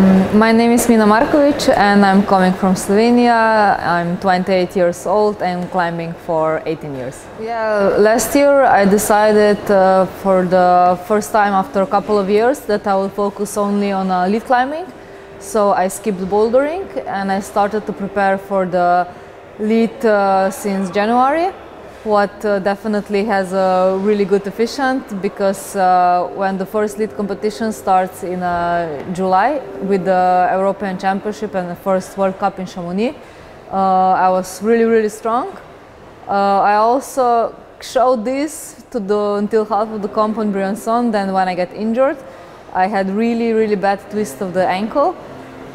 My name is Mina Markovic and I'm coming from Slovenia. I'm 28 years old and climbing for 18 years. Yeah, last year I decided for the first time after a couple of years that I will focus only on lead climbing. So I skipped bouldering and I started to prepare for the lead since January. What definitely has a really good efficient, because when the first lead competition starts in July with the European Championship and the first World Cup in Chamonix, I was really strong. I also showed this to until half of the comp on Briançon. Then when I got injured, I had really bad twist of the ankle,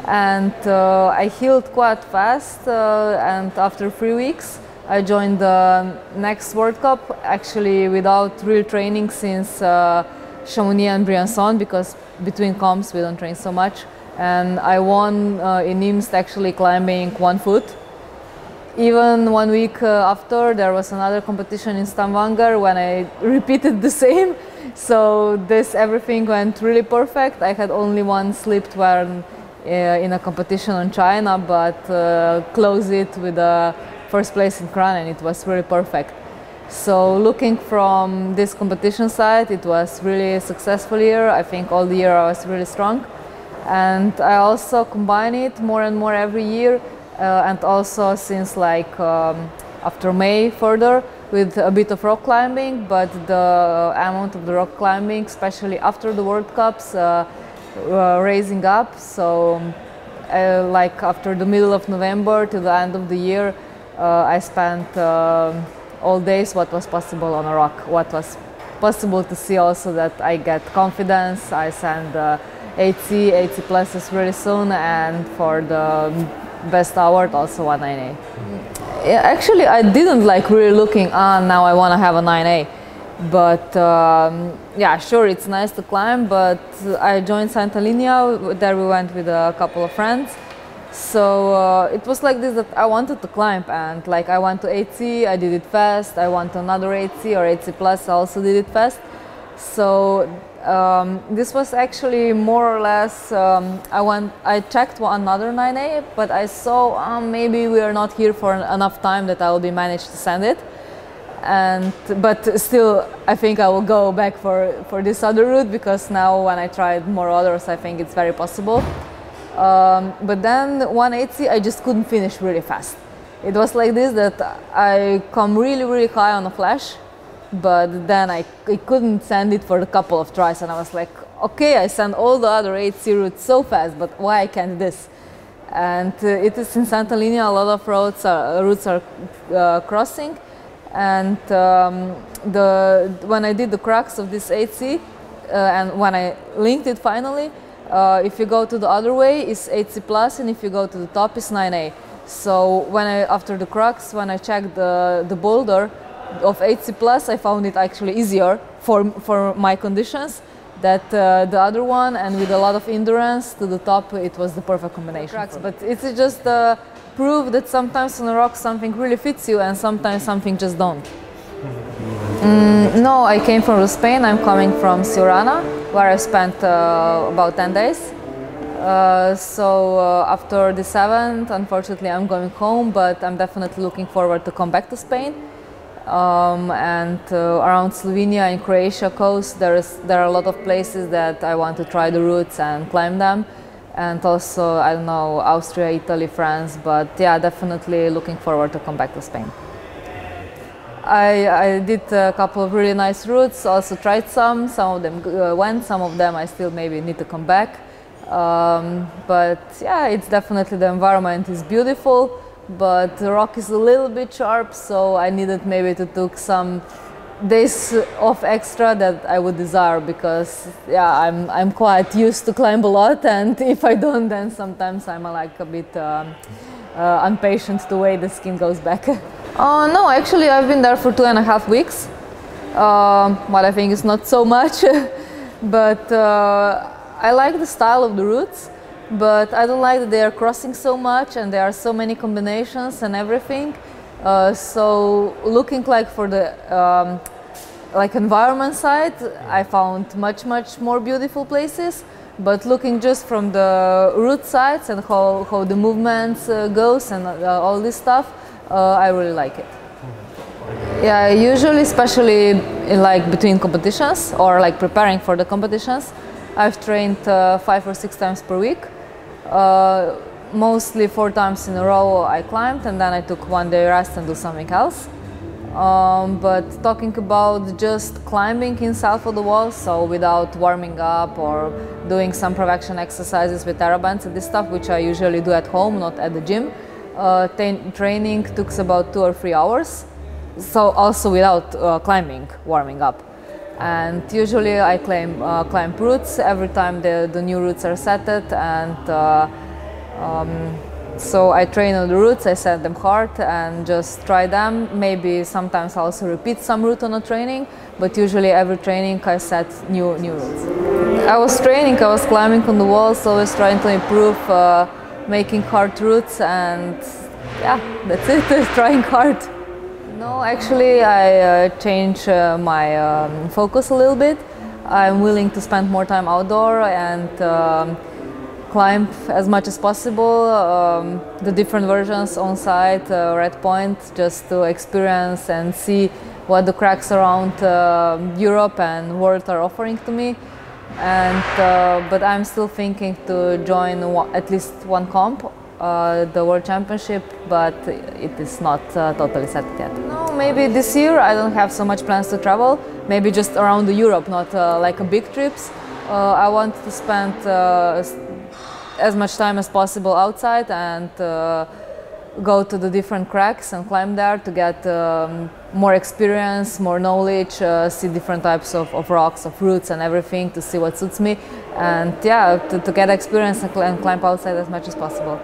and I healed quite fast, and after 3 weeks I joined the next World Cup, actually without real training since Chamonix and Briançon, because between comps we don't train so much. And I won in Imst actually climbing 1 foot. Even 1 week after, there was another competition in Stavanger when I repeated the same. So everything went really perfect. I had only one slipped when in a competition on China, but closed it with a first place in Gran, and it was really perfect. So looking from this competition side, it was really a successful year. I think all the year I was really strong, and I also combine it more and more every year, and also since like after May further with a bit of rock climbing, but the amount of the rock climbing, especially after the World Cups, raising up. So like after the middle of November to the end of the year, I spent all days what was possible on a rock, what was possible to see also that I get confidence. I send 8C pluses really soon, and for the best award also 198. Yeah, actually I didn't like really looking, now I want to have a 9A. But yeah, sure, it's nice to climb, but I joined Santa Linea, there we went with a couple of friends. So it was like this, that I wanted to climb, and like I went to 8C, I did it fast. I went to another 8C or 8C plus, I also did it fast. So this was actually more or less, I checked another 9A, but I saw maybe we are not here for enough time that I will be managed to send it. But still, I think I will go back for this other route, because now when I tried more others, I think it's very possible. But then 180, I just couldn't finish really fast. It was like this, that I come really high on a flash, but then I couldn't send it for a couple of tries, and I was like, okay, I send all the other 8C routes so fast, but why I can't this? And it is in Santa Linea, a lot of routes are crossing, and when I did the crux of this 8C, and when I linked it finally, if you go to the other way, it's 8C plus, and if you go to the top, it's 9A. So after the crux, when I checked the boulder of 8C plus, I found it actually easier for my conditions that the other one, and with a lot of endurance to the top, it was the perfect combination. But it's just proof that sometimes on a rock something really fits you, and sometimes something just don't. No, I came from Spain. I'm coming from Siurana, where I spent about 10 days. So after the 7th, unfortunately, I'm going home, but I'm definitely looking forward to come back to Spain. And around Slovenia and Croatia coast, there are a lot of places that I want to try the routes and climb them. And also, I don't know, Austria, Italy, France, but yeah, definitely looking forward to come back to Spain. I did a couple of really nice routes, also tried some of them went, some of them I still maybe need to come back. But yeah, it's definitely, the environment is beautiful, but the rock is a little bit sharp, so I needed maybe to take some days off extra that I would desire, because yeah, I'm quite used to climb a lot, and if I don't, then sometimes I'm like a bit impatient to wait the skin goes back. No, actually I've been there for 2.5 weeks, what I think is not so much, but I like the style of the routes, but I don't like that they are crossing so much and there are so many combinations and everything. So looking like for the like environment side, I found much more beautiful places. but looking just from the route sides and how the movements goes and all this stuff, I really like it. Yeah, usually, especially in, like between competitions or like preparing for the competitions, I've trained 5 or 6 times per week. Mostly 4 times in a row I climbed, and then I took 1 day rest and do something else. But talking about just climbing inside of the walls, so without warming up or doing some prevention exercises with TheraBands and this stuff, which I usually do at home, not at the gym, training took about 2 or 3 hours. So also without climbing, warming up. And usually I climb routes every time the new routes are set, and so I train on the routes, I set them hard and just try them. Maybe sometimes I also repeat some route on a training, but usually every training I set new routes. I was climbing on the walls, always trying to improve, making hard routes, and yeah, that's it, trying hard. No, actually I change my focus a little bit. I'm willing to spend more time outdoor and climb as much as possible, the different versions on site or at point, just to experience and see what the cracks around Europe and world are offering to me. And but I'm still thinking to join at least one comp, the World Championship, but it is not totally set yet. No, maybe this year I don't have so much plans to travel, maybe just around Europe, not like a big trips. I want to spend as much time as possible outside and go to the different cracks and climb there to get more experience, more knowledge, see different types of rocks, of roots and everything, to see what suits me, and yeah, to get experience and climb outside as much as possible.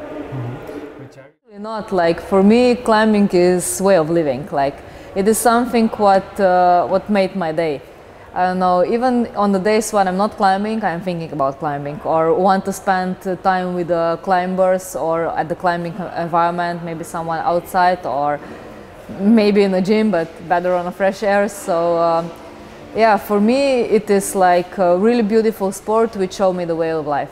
Not like, for me, climbing is way of living. Like, it is something what made my day. I don't know, even on the days when I'm not climbing, I'm thinking about climbing, or want to spend time with the climbers or at the climbing environment, maybe someone outside or maybe in a gym, but better on a fresh air. So yeah, for me it is like a really beautiful sport which showed me the way of life.